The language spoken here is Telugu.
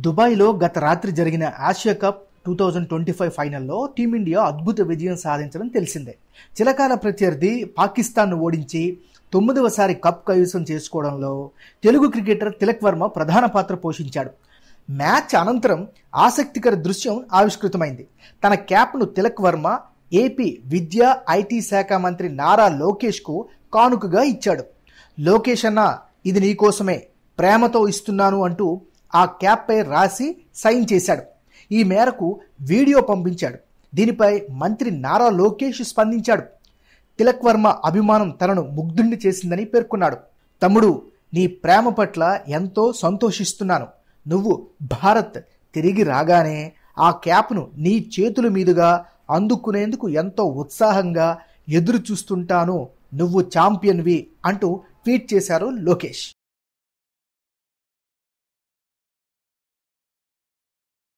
దుబాయ్లో గత రాత్రి జరిగిన ఆసియా కప్ 2025 ఫైనల్లో టీమిండియా అద్భుత విజయం సాధించడం తెలిసిందే. చిరకాల ప్రత్యర్థి పాకిస్తాన్ను ఓడించి 9వసారి కప్ కైవసం చేసుకోవడంలో తెలుగు క్రికెటర్ తిలక్ వర్మ ప్రధాన పాత్ర పోషించాడు. మ్యాచ్ అనంతరం ఆసక్తికర దృశ్యం ఆవిష్కృతమైంది. తన క్యాప్ను తిలక్ వర్మ ఏపీ విద్యా ఐటీ శాఖ మంత్రి నారా లోకేష్కు కానుకగా ఇచ్చాడు. లోకేష్ అన్న, ఇది నీకోసమే, ప్రేమతో ఇస్తున్నాను అంటూ ఆ క్యాప్పై రాసి సైన్ చేశాడు. ఈ మేరకు వీడియో పంపించాడు. దీనిపై మంత్రి నారా లోకేష్ స్పందించాడు. తిలక్ వర్మ అభిమానం తనను ముగ్ధుణ్ణి చేసిందని పేర్కొన్నాడు. తమ్ముడు, నీ ప్రేమ పట్ల ఎంతో సంతోషిస్తున్నాను. నువ్వు భారత్ తిరిగి రాగానే ఆ క్యాప్ను నీ చేతుల మీదుగా అందుకునేందుకు ఎంతో ఉత్సాహంగా ఎదురు చూస్తుంటాను. నువ్వు ఛాంపియన్వి అంటూ ట్వీట్ చేశారు లోకేష్.